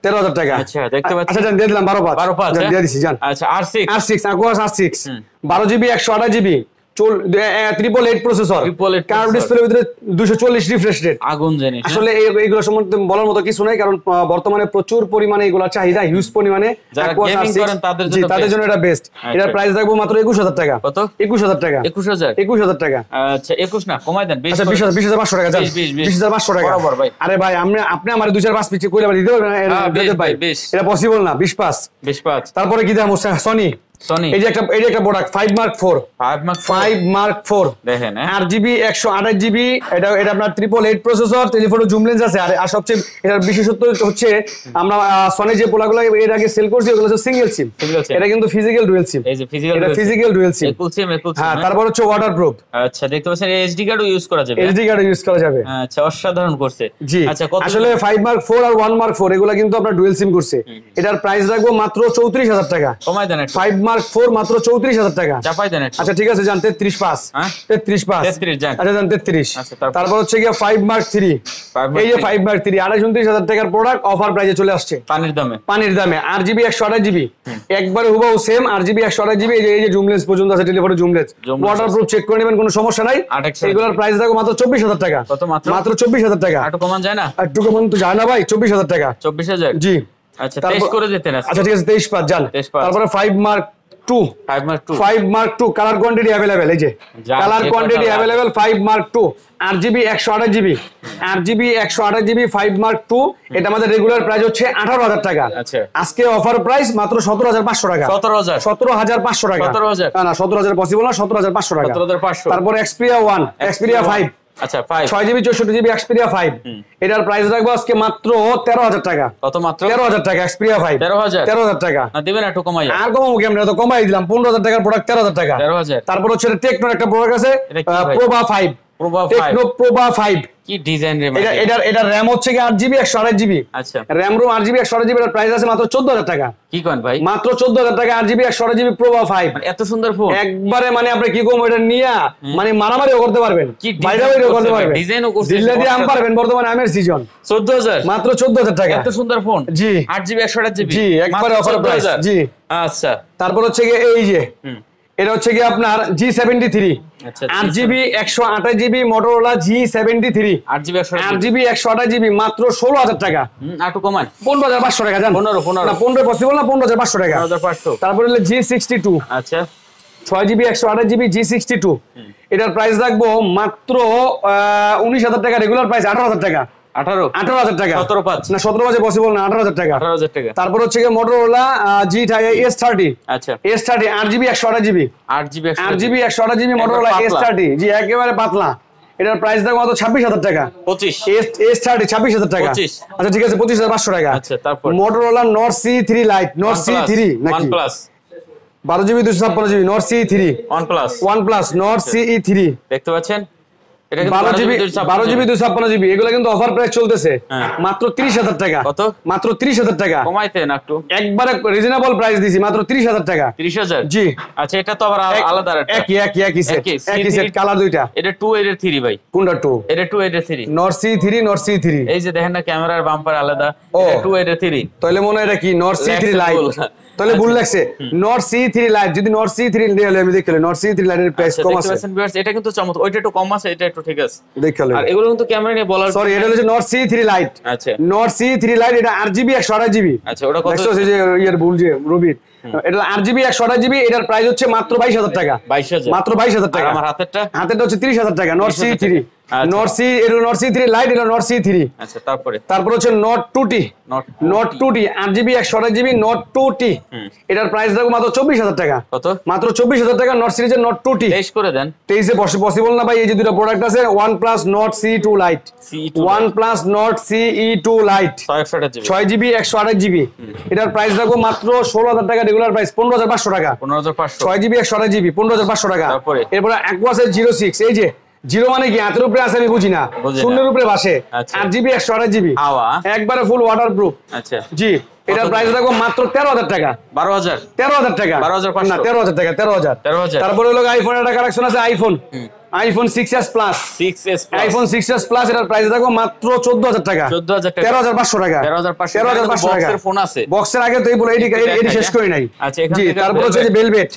13,000 টাকা। আচ্ছা দেখতে পাচ্ছেন। আচ্ছা জান, দিয়ে দিলাম 12 জান, দিয়ে দিছি জান। আচ্ছা R6 Aquos R6 12GB 128GB 888 processor, curve ডিসপ্লের ভিতরে 240 রিফ্রেশ রেট। আগুন জিনিস। আসলে এগুলো সম্বন্ধে বলার মতো কিছু নাই, কারণ বর্তমানে প্রচুর পরিমাণে এগুলা চাহিদা, হিউজ পরিমাণে। যারা গেমিং করেন তাদের জন্য এটা বেস্ট। এটার প্রাইস রাখবো মাত্র 21,000 টাকা। কত? 21,000 টাকা। 21,000 টাকা। আচ্ছা 21 না, কমাই দেন। আচ্ছা 20,500 টাকা। 20,500 টাকা। বরাবর ভাই। আরে ভাই আপনি আমার 2-4-5 পিছে কইলে দিতে পারবেন না? ভাই এটা পসিবল না। 20,500। তারপরে কি দাম? সনি এই যে একটা প্রোডাক্ট 5 Mark 4 দেখেন, 8GB 128GB। এটা আপনার 888 প্রসেসর, টেলিফটো জুম লেন্স আছে। আর সবচেয়ে এটার বিশেষত্ব হচ্ছে আমরা সনি যে পোলাগুলো এর আগে সেল করছি ওগুলো হচ্ছে সিঙ্গেল সিম, এটা কিন্তু ফিজিক্যাল ডুয়াল সিম। এই যে ফিজিক্যাল ডুয়াল সিম। হ্যাঁ, তারপর হচ্ছে ওয়াটারপ্রুফ। আচ্ছা দেখতে পাচ্ছেন এসডি কার্ডও ইউজ করা যাবে। আচ্ছা অসাধারণ করছে। জি। আচ্ছা কত? আসলে 5 Mark 4 আর 1 Mark 4 এগুলা কিন্তু আপনার ডুয়াল সিম করছে। এটার প্রাইস রাখবো মাত্র 34,000 টাকা। কমাই দেন। 5 Mark 4 মাত্র 34,000 টাকা। চাপাই দেন। আচ্ছা ঠিক আছে জান, 33,500। হ্যাঁ 33,500 জান। আচ্ছা জান 33। আচ্ছা তারপর হচ্ছে কি 5 Mark 3। এই যে 5 Mark 3 29,000 টাকার প্রোডাক্ট অফার প্রাইসে চলে আসছে। পানির দামে 8GB 128GB একবারে হুবহু সেম। 8GB 128GB এই যে জুম লেন্স পর্যন্ত আছে, telephoto zoom lens. Waterproof check করে নেবেন, কোনো সমস্যা নাই। এগুলোর প্রাইস রাখো মাত্র 24,000 টাকা। কত? মাত্র 24,000 টাকা। একটু কমান যায় না? একটু কমান তো যায় না ভাই, 24,000 টাকা। 24,000। জি। আচ্ছা 23 করে দিতেন। আচ্ছা ঠিক আছে 23,500 জান। তারপরে 5 Mark 2 কালার কোয়ান্টিটি अवेलेबल। এই যে colour quantity available 5 Mark 2 8GB 128GB 5 Mark 2। এটা আমাদের রেগুলার প্রাইস হচ্ছে 18,000 টাকা। আচ্ছা আজকে অফার প্রাইস মাত্র 17,500 টাকা। 17,500 টাকা। 17,000 না 17,000 পসিবল না, 17,500 টাকা। 17,500। তারপর Xperia 1 Xperia 5। আচ্ছা 5 6GB 64GB Xperia 5। এটার প্রাইস রাখবো আজকে মাত্র 13,000 টাকা। কত? মাত্র 13,000 টাকা। Xperia 5 13,000 টাকা। না দিবেন একটু কমাই। আর কমাবো কেমনে? তো কমাই দিলাম 15,000 টাকার প্রোডাক্ট 13,000 টাকা। 13,000। তারপর হচ্ছে টেকনোর একটা প্রোডাক্ট আছে প্রোভা 5। টেকনো প্রোভা 5 কি ডিজাইন রে? এটা র‍্যাম হচ্ছে কি 8GB 128GB। আচ্ছা র‍্যাম রোম 8GB 128GB এর প্রাইস আছে মাত্র 14,000 টাকা। কি কোন ভাই? মাত্র 14,000 টাকা 8GB 128GB প্রোভা 5। এত সুন্দর ফোন একবারে মানে আপনি কি কম এটা নিয়া মানে মারামারিও করতে পারবেন, বাইরেও করতে পারবেন, ডিজাইনও করতে দিল্লি দিয়ে আম পারবেন। বর্তমানে আমের সিজন। 14,000 মাত্র 14,000 টাকা। এত সুন্দর ফোন। জি 8GB 128GB। জি একবারে অফার প্রাইস। জি আচ্ছা তারপর হচ্ছে কি এই যে এটা হচ্ছে কি আপনার G73 8GB 128GB Motorola G73 8GB 128GB মাত্র 16,000 টাকা। একটু কমান। 15,500 টাকা জান। 15 পসিবল না, 15,500 টাকা। 15,500। তারপর হলো G62। আচ্ছা 6GB 128GB G62। এটার প্রাইস রাখবো মাত্র 19,000 টাকা। রেগুলার প্রাইস 18,000 টাকা। 18,000 টাকা। 17,500 না 17,500 পসিবল না, 18,000 টাকা। 18,000 টাকা। তারপর হচ্ছে কি Motorola S30। আচ্ছা S30 8GB 128GB 8GB 128GB Motorola S30। জি একেবারে পাতলা। এটার প্রাইস দেখো মাত্র 26,000 টাকা। 25 S30 26,000 টাকা। আচ্ছা ঠিক আছে 25,500 টাকা। আচ্ছা তারপর Motorola Nord C3 Lite Nord C3 নাকি OnePlus 12GB 256GB Nord C3 OnePlus Nord CE3 দেখতে পাচ্ছেন। এটা 12GB 256GB এগুলো কিন্তু অফার প্রাইস চলতেছে মাত্র 30,000 টাকা। কত? মাত্র 30,000 টাকা। কমাইতে না একটু? একবারে রিজনেবল প্রাইস দিছি মাত্র 30,000 টাকা। 30,000 জি। আচ্ছা এটা তো আবার আলাদা একই সেট কালার দুইটা। এটা 2 এর 3 ভাই। কোনটা 2? এটা 2 এর 3 Nord C3 এই যে দেখেন না ক্যামেরার বাম্পার আলাদা। এটা 2 এর 3 তাহলে মনে হয় এটা কি Nord C3 Lite? তাহলে ভুল লাগছে। Nord C3 Lite যদি Nord C3 নিয়ে হলে আমি দেখলে Nord C3 Lite এর প্রাইস কম আছে। এটা কিন্তু চমৎকার। ওইটা একটু কম আছে, এটা একটু ঠিক আছে দেখালে আর এগুলো কিন্তু ক্যামেরা নিয়ে বলার সরি এটা হচ্ছে নট সি 3 লাইট আচ্ছা নট সি 3 লাইট এটা 8GB 128GB আচ্ছা ওটা কত দেখছো এই যে ইয়ার ভুল যে রবিট এটা 8GB 128GB এটার প্রাইস হচ্ছে মাত্র 22000 টাকা 22000 মাত্র 22000 টাকা আমার হাতেরটা হচ্ছে 30000 টাকা নট সি 3 নট সি এটা নট সি 3 লাইট এটা নট সি 3 আচ্ছা তারপর হচ্ছে not 2T not 2T 8GB 128GB not 2T এটার প্রাইস রাখবো মাত্র 24000 টাকা কত মাত্র 24000 টাকা নট সিরিজের নট 2T 23 করে দেন 23 এ পসিবল না ভাই এই যে দুটো প্রোডাক্ট আছে OnePlus Nord CE2 Lite OnePlus Nord CE2 Lite 6GB 128GB এটার প্রাইস রাখবো মাত্র 16000 টাকা রেগুলার প্রাইস 15500 টাকা 15500 6GB 128GB 15500 টাকা এরপর Aquaset 06 এই যে জিরো মানে কি হাতের উপরে আছে আমি বুঝি না শূন্যের উপরে ভাসে 8GB 128GB একবারে ফুল ওয়াটারপ্রুফ আচ্ছা জি এটার প্রাইস রাখবো মাত্র 13000 টাকা 13000 টাকা 12500 না 13000 টাকা 13000 তারপরে হলো আইফোন একটা কালেকশন আছে iPhone 6s plus iPhone 6s plus এটার প্রাইস রাখবো মাত্র 14000 টাকা 13500 টাকা 13500 টাকা ফোন আছে বক্সের আগে তো এই বলে এডি শেষ করে নাই জি তারপর হচ্ছে যে ভেলভেট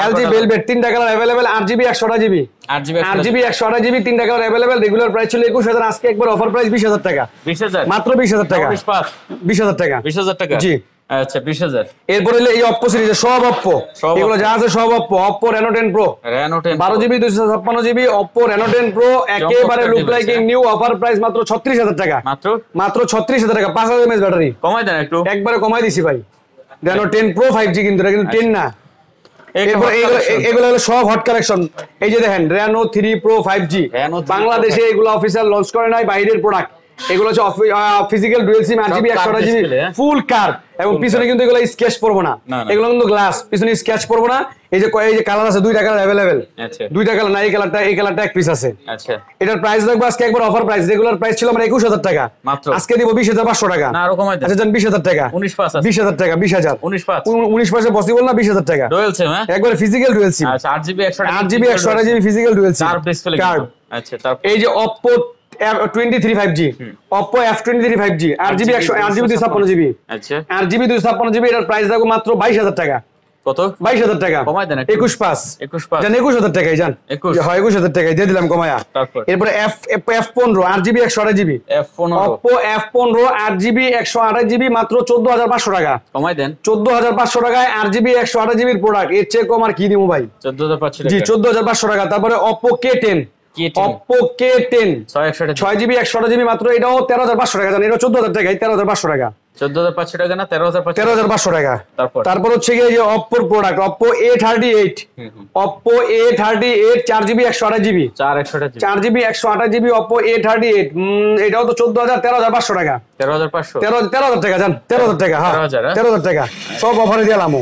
LG ভেলভেট 3টা colour available 8GB 128GB 8GB 128GB 3টা কালার अवेलेबल রেগুলার প্রাইস ছিল 21000 আজকে একবার অফার প্রাইস 20000 টাকা 20000 মাত্র 20000 টাকা 20000 টাকা 20000 টাকা জি আচ্ছা 20000 এরপর হলো এই Oppo সিরিজের সব Oppo এগুলো যা আছে সব Oppo Reno 10 Pro 12GB 256GB Oppo Reno 10 Pro একেবারে look liking new offer price মাত্র 36000 টাকা মাত্র 36000 টাকা 5000 mAh ব্যাটারি কমাই দেন একটু একবারে কমাই দিছি ভাই Reno 10 Pro 5G কিন্তু এটা কিন্তু 10 না এগুলো হলো সব হট কালেকশন এই যে দেখেন Reno 3 Pro 5G বাংলাদেশে এগুলো অফিশিয়াল লঞ্চ করে নাই বাইরের প্রোডাক্ট এগুলো হচ্ছে physical dual sim 8GB 128GB ফুল কার্ভ এবং পিছনে কিন্তু এগুলো স্কেচ পড়বো না এগুলো কিন্তু গ্লাস পিছনে স্কেচ পড়বো না এই যে কালার আছে দুইটা কালার अवेलेबल আচ্ছা দুইটা কালার না এই কালারটা এক পিস আছে আচ্ছা এটার প্রাইস রাখবো আজকে একবার অফার প্রাইস রেগুলার প্রাইস ছিল আমরা 21000 টাকা মাত্র আজকে দিব 20500 টাকা না আরো কমাই দেন আচ্ছা জান 20000 টাকা 20000 টাকা 20000 19 পসিবল না 20000 টাকা ডুয়াল সিম হ্যাঁ একবার ফিজিক্যাল ডুয়াল সিম আচ্ছা 8GB 128GB physical dual sim curve display আচ্ছা তারপর এই যে Oppo F23 5G Oppo F23 5G 8GB 256GB আচ্ছা 8GB 256GB এর প্রাইস রাখবো মাত্র 22000 টাকা কত 22000 টাকা কমাই দেন 21 জান 21000 টাকাই জান হয় 21000 টাকাই দিয়ে দিলাম কমায়া এরপর F15 8GB 128GB Oppo F15 8GB 128GB মাত্র 14500 টাকা কমাই দেন 14500 টাকায় 8GB 128GB এর প্রোডাক্ট এর চেয়ে কম আর কি দিমু ভাই 14500 টাকা জি 14500 টাকা তারপরে Oppo K10 Oppo K10 6GB 128GB মাত্র এটাও 13500 টাকা জান এটা 14000 টাকায় 13500 টাকা 14500 টাকা না 13500 টাকা তারপর হচ্ছে কি এই যে Oppo এর product Oppo A38 Oppo A38 4GB 128GB 4GB 128GB Oppo A38 এটাও তো 14500 টাকা 13000 টাকা জান 13000 টাকা হ্যাঁ 13000 টাকা সব অফারে দিলাম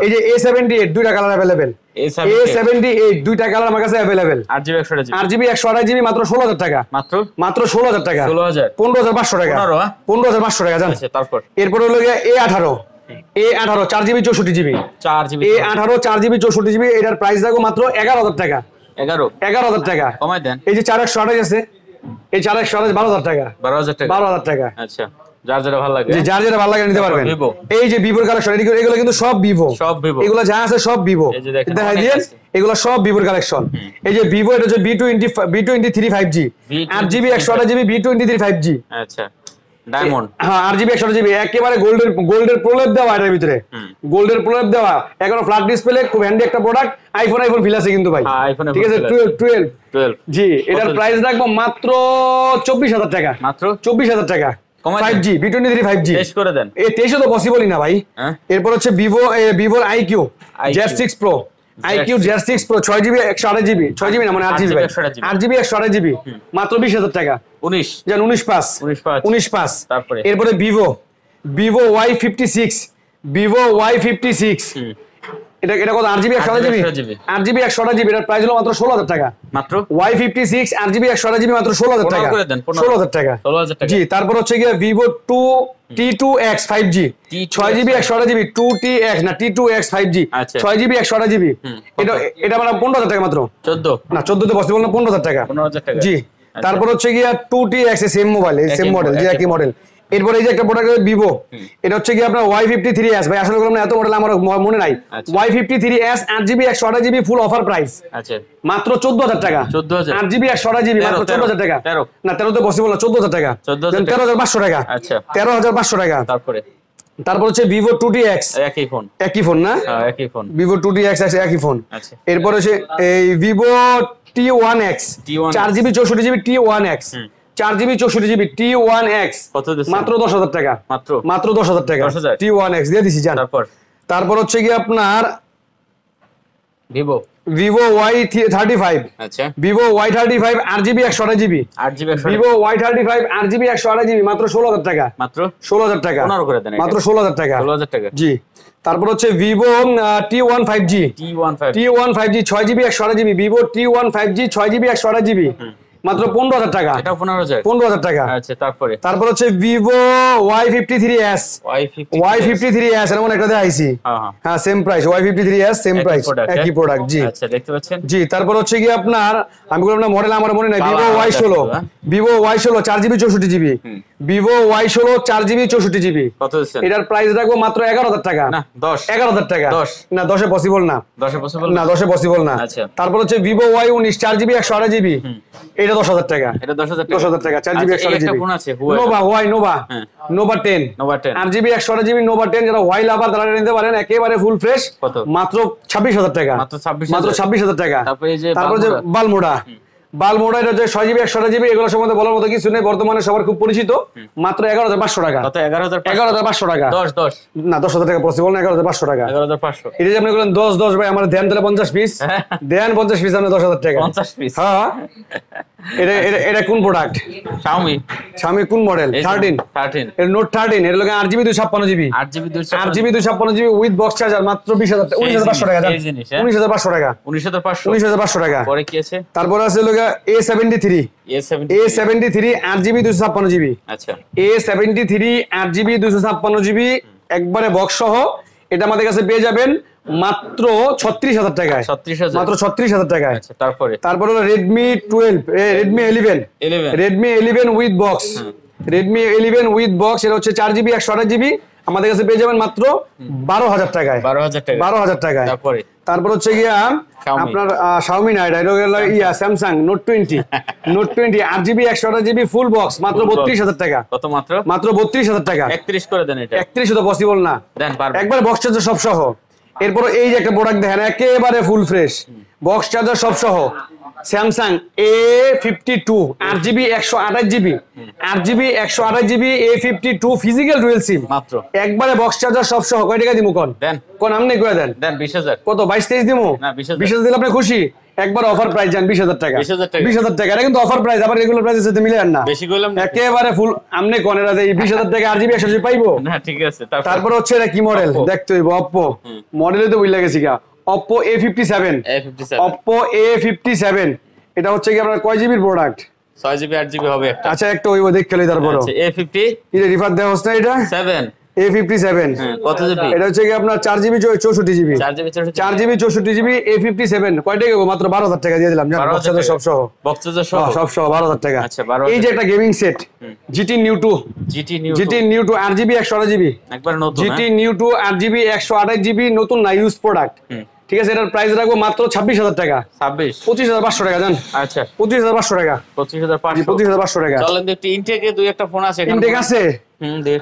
এই যে A78 দুইটা কালার अवेलेबल A78 দুইটা কালার আমার কাছে अवेलेबल 8GB 128GB মাত্র 16000 টাকা মাত্র 16000 টাকা 15500 টাকা 15500 টাকা জান তারপর এরপর হলো A18 4GB 64GB A18 4GB 64GB এটার প্রাইস রাখবো মাত্র 11000 টাকা 11000 টাকা কমাই দেন এই যে 4128 আছে এই 4128 12000 টাকা 12000 টাকা আচ্ছা যার যেটা ভালো লাগে যার যেটা ভালো লাগে নিতে পারবেন এই যে ভিভোর কালেকশন এগুলো কিন্তু সব ভিভো এগুলো যা আছে সব ভিভো দেখাই দিয়ে এগুলো সব ভিভোর কালেকশন এই যে ভিভো এটা হচ্ছে B23 5G 8GB 128GB B23 5G আচ্ছা ডায়মন্ড হ্যাঁ 8GB 128GB একেবারে গোল্ডের প্রলেপ দেওয়া এর ভিতরে গোল্ডের প্রলেপ দেওয়া এখনো ফ্ল্যাট ডিসপ্লে খুব হ্যান্ডি একটা প্রোডাক্ট আইফোন ফিল আছে কিন্তু ভাই ঠিক আছে 12 জি এটার প্রাইস রাখবো মাত্র 24000 টাকা মাত্র 24000 টাকা 5G B23 5G টেস্ট করে দেন এই টেস্ট তো পসিবলই না ভাই এরপর হচ্ছে ভিভোর IQ Z6 Pro IQ Z6 Pro 6GB 128GB 6GB না মানে 8GB 8GB 128GB মাত্র 20000 টাকা 19 জান 19 পাস তারপরে এরপরে Vivo Y56 এটা কত 8GB 128GB এর প্রাইস হলো মাত্র 16000 টাকা মাত্র Y56 8GB 128GB মাত্র 16000 টাকা 16000 টাকা জি তারপর হচ্ছে কি Vivo T2X 5G 6GB 128GB 2TX না T2X 5G 6GB 128GB এটা মানে 15000 টাকা মাত্র 14 না 14 তে পসিবল না 15000 টাকা জি তারপর হচ্ছে কি 2TX same mobile same model যে একই মডেল এরপরে এই যে একটা প্রোডাক্ট ভিভো, এটা হচ্ছে কি আপনার Y53s ভাই, আসলে এত মডেল আমার মনে নাই। Y53s 8GB 128GB full offer price, আচ্ছা মাত্র 14000 টাকা। 14000 8GB 128GB মাত্র 14000 টাকা। না 13 তো পসিবল না, 14000 টাকা। 13500 টাকা। আচ্ছা 13500 টাকা। তারপর হচ্ছে Vivo 2DX, একই ফোন না? একই ফোন, Vivo 2DX একই ফোন। এরপর হচ্ছে এই Vivo T1X 4GB 64GB T1X 4GB 64GB T1X মাত্র 10000 টাকা, মাত্র 10000 টাকা। T1X দিয়ে দিছি জান। তারপর হচ্ছে কি আপনার Vivo Y35, আচ্ছা Vivo Y35 8GB 128GB, Vivo Y35 8GB 128GB মাত্র 16000 টাকা, মাত্র 16000 টাকা, মাত্র 16000 টাকা, 16000 টাকা জি। তারপর হচ্ছে Vivo T15G 6GB 128GB, Vivo T15G 6GB 128GB মাত্র 15000 টাকা, এটা 15000 টাকা। আচ্ছা তারপর হচ্ছে Vivo Y53s এমন একটা দেখাইছি, হ্যাঁ same price, Y53s same price, একই প্রোডাক্ট জি। আচ্ছা দেখতে পাচ্ছেন জি। তারপর হচ্ছে কি আপনার আমি বললাম না মডেল আমার মনে নাই, Vivo Y16 4GB 64GB, Vivo Y16 4GB 64GB কত দিচ্ছেন? এটার প্রাইস রাখবো মাত্র 11000 টাকা, না 11000 টাকা, না 10 এ পসিবল না, 10 এ পসিবল না। তারপর হচ্ছে Vivo Y19 4GB 128GB, এটা 10000 টাকা, এটা 10000 টাকা 4GB 128GB। Nova 10 8GB 128GB Nova 10, যারা ওয়াই লাভার তারা নিতে পারেন, একেবারে ফুল ফ্রেশ, মাত্র 26000 টাকা, মাত্র 26000 টাকা। তারপর যে বালমোড়া এটা হচ্ছে 6GB 128GB, এগুলো সম্বন্ধে বলার মতো কিছু নেই, বর্তমানে সবার খুব পরিচিত, মাত্র 11500 টাকা, 11500 টাকা, 10 না 10000 টাকা পসিবল না, 11500 টাকা, 11500। এটা যে আপনি বলেন 10 ভাই আমার ধ্যান তাহলে 50 পিস দেন, 50 পিস আপনি 10000 টাকা, 50 পিস। হ্যাঁ এটা কোন প্রোডাক্ট? Xiaomi কোন মডেল? 13 এর Note 13, এর লগে 8GB 256GB, 8GB 256GB with box charger, মাত্র 19500 টাকা, 19500 টাকা, 19500 টাকা। পরে কি আছে? তারপর আছে লগে A73 8GB 256GB, আচ্ছা A73 8GB 256GB একবারে বক্স সহ, এটা আমাদের কাছে পেয়ে যাবেন মাত্র 36000 টাকায়, মাত্র 36000 টাকায়। তারপরে Redmi 11 with box, Redmi 11 with box, এটা হচ্ছে 4GB 128GB, আমাদের কাছে পেয়ে যাবেন মাত্র 12000 টাকায়, 12000 টাকায়। তারপর হচ্ছে গিয়া আপনার Xiaomi না, এটা হলো Samsung Note 20 8GB 128GB full box, মাত্র 32000 টাকা, কত মাত্র 32000 টাকা। 31 করে দেন, এটা 31 তো পসিবল না, একবার বক্স চার্জার সব সহ। এরপর এই যে একটা প্রোডাক্ট দেখেন, একেবারে ফুল ফ্রেশ, বক্স চার্জার সব সহ, Samsung A52 8GB 128GB 8GB physical dual সিম, মাত্র একবারে বক্স চার্জার সব সহ। কয় টাকা দিমু কোন আমনে কই দেন 20000, কত 22-23 দিমু, না 20000 দিলে আপনি খুশি? একবার অফার প্রাইস জান 20000 টাকা, 20000 টাকা, এটা কিন্তু অফার প্রাইস, আবার রেগুলার প্রাইসের সাথে মিলে না, বেশি কইলাম না, একেবারে ফুল আমনে কোন এরা এই 20000 টাকা 8GB 128GB পাইবো না, ঠিক আছে। তারপর হচ্ছে এটা কি মডেল দেখতে হইব, Oppo মডেলে তো বুঝলা গেছি গা, Oppo A57, Oppo A57 এটা হচ্ছে কি আপনার কয় জিবির প্রোডাক্ট? 6GB 8GB হবে একটা, আচ্ছা একটা হইব দেখতে লই। তারপর আচ্ছা A50 এটা রিফার দেওয়া হচ্ছে না, এটা 7 A57 কত জিবি? এটা হচ্ছে কি আপনার 4GB 64GB, 4GB 64GB A57 কয় টাকা? মাত্র 12000 টাকা দিয়ে দিলাম, জানেন বক্স চার্জার সব সহ, বক্স চার্জার সব সহ 12000 টাকা। আচ্ছা এই যে একটা gaming set GT Neo 2 8GB 128GB একবার নতুন, GT Neo 2 8GB 128GB নতুন না, ইউজ প্রোডাক্ট, ঠিক আছে। এটার প্রাইস রাখবো মাত্র 26000 টাকা, 25500 টাকা জান, আচ্ছা 25500 টাকা, 25500 টাকা। চলেন দেখতে ইনটেকে দুই একটা ফোন আছে, ইনটেক আছে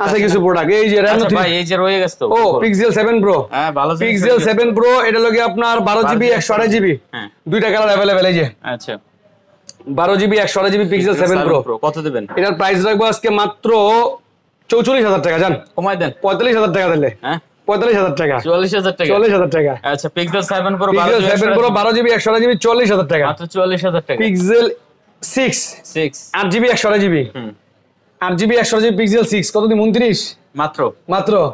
আছে কিছু প্রোডাক্ট, এই যে Reno 3 ভাই এই যে রয়ে গেছে তো, ও Pixel 7 Pro, হ্যাঁ ভালো Pixel 7 Pro, এটা লগে আপনার 12GB 128GB, হ্যাঁ দুইটা কালার अवेलेबल এই যে, আচ্ছা 12GB 128GB Pixel 7 Pro কত দিবেন? এটার প্রাইস রাখবো আজকে মাত্র 44000 টাকা, জান কমাই দেন 45000 টাকা দিলে, হ্যাঁ 45000 টাকা, 44000 টাকা, আচ্ছা Pixel 7 Pro 12GB 128GB 40000 টাকা, মাত্র 44000 টাকা। Pixel 6 8GB 128GB 8GB 128GB Pixel 6 কত দিন? 29 মাত্র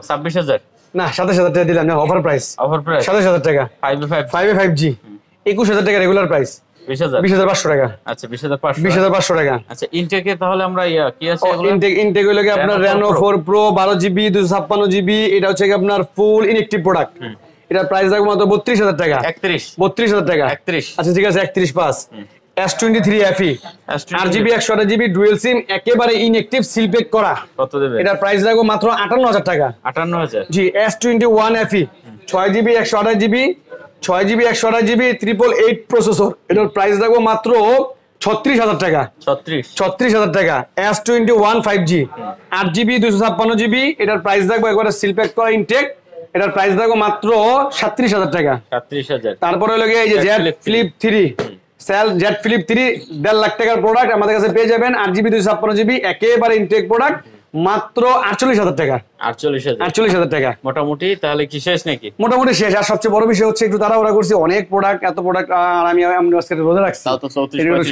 26000, না 27000 টাকা দিলাম, না অফার প্রাইস 27000 টাকা, 5G 21000 টাকা রেগুলার প্রাইস, 20500 টাকা, আচ্ছা 20500 টাকা। আচ্ছা ইনটেকে তাহলে আমরা কি আছে এগুলো? ইনটেক হলো কি আপনার Reno 4 Pro 12GB 256GB, এটা হচ্ছে কি আপনার ফুল ইনঅ্যাকটিভ প্রোডাক্ট, এটার প্রাইস রাখবো মাত্র 32000 টাকা, 32000 টাকা, 31 আচ্ছা ঠিক আছে 31 pass. S23 FE 8GB 128GB dual SIM একেবারে ইনঅ্যাকটিভ সিল প্যাক করা। কত দেবে? এটার প্রাইস রাখবো মাত্র 58000 টাকা। 58000? জি। S21 FE 6GB 128GB 6GB 128GB 888 processor, এটার প্রাইস রাখবো মাত্র 36000 টাকা। 36000 টাকা। S21 5G 8GB 256GB, এটার প্রাইস রাখবো একবারে সিল প্যাক করা ইনটেক, এটার প্রাইস রাখবো মাত্র 37000 টাকা। 37000। তারপরে হলো এই যে Z Flip 3 Z Flip 3 1.5 lakh টাকার প্রোডাক্ট আমাদের কাছে পেয়ে যাবেন। 8GB 256GB একেবারে ইনটেক প্রোডাক্ট, মাত্র 48000 টাকা। 48000 টাকা। মোটামুটি তাহলে কি শেষ নাকি? মোটামুটি শেষ। আর সবচেয়ে বড় বিষয় হচ্ছে একটু তাড়াহুড়া করছি, অনেক প্রোডাক্ট, এত প্রোডাক্ট আর আমি আজকে রোজা রাখছি,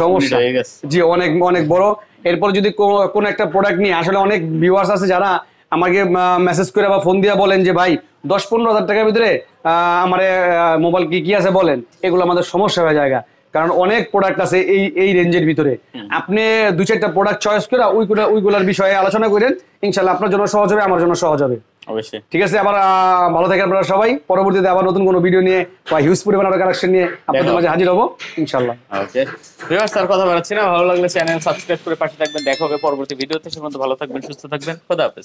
সমস্যা। জি, অনেক অনেক বড়। এরপর যদি কোনো একটা প্রোডাক্ট নিয়ে আসলে অনেক ভিউয়ার্স আছে যারা আমাকে মেসেজ করে বা ফোন দিয়ে বলেন যে ভাই 10-15 হাজার টাকার ভিতরে আমার মোবাইল কি আছে বলেন, এগুলো আমাদের সমস্যা হয়ে যায়, কারণ অনেক প্রোডাক্ট আছে এই রেঞ্জের ভিতরে। আপনি 2-4টা প্রোডাক্ট চয়েস করে ওইগুলোর বিষয়ে আলোচনা করেন, ইনশাআল্লাহ আপনার জন্য সহজ হবে, আমার জন্য সহজ হবে। অবশ্যই। ঠিক আছে, আবার ভালো থাকেন আপনারা সবাই। পরবর্তীতে আবার নতুন কোনো ভিডিও নিয়ে বা হিউজ পরিমাণের কালেকশন নিয়ে আপনাদের মাঝে হাজির হবো ইনশাআল্লাহ। ওকে ভিউয়ার্স, আর কথা বাড়াচ্ছি না, ভালো লাগলে চ্যানেল সাবস্ক্রাইব করে পাশে থাকবেন। দেখা হবে পরবর্তী ভিডিওতে। সে পর্যন্ত ভালো থাকবেন, সুস্থ থাকবেন, খোদা হাফেজ।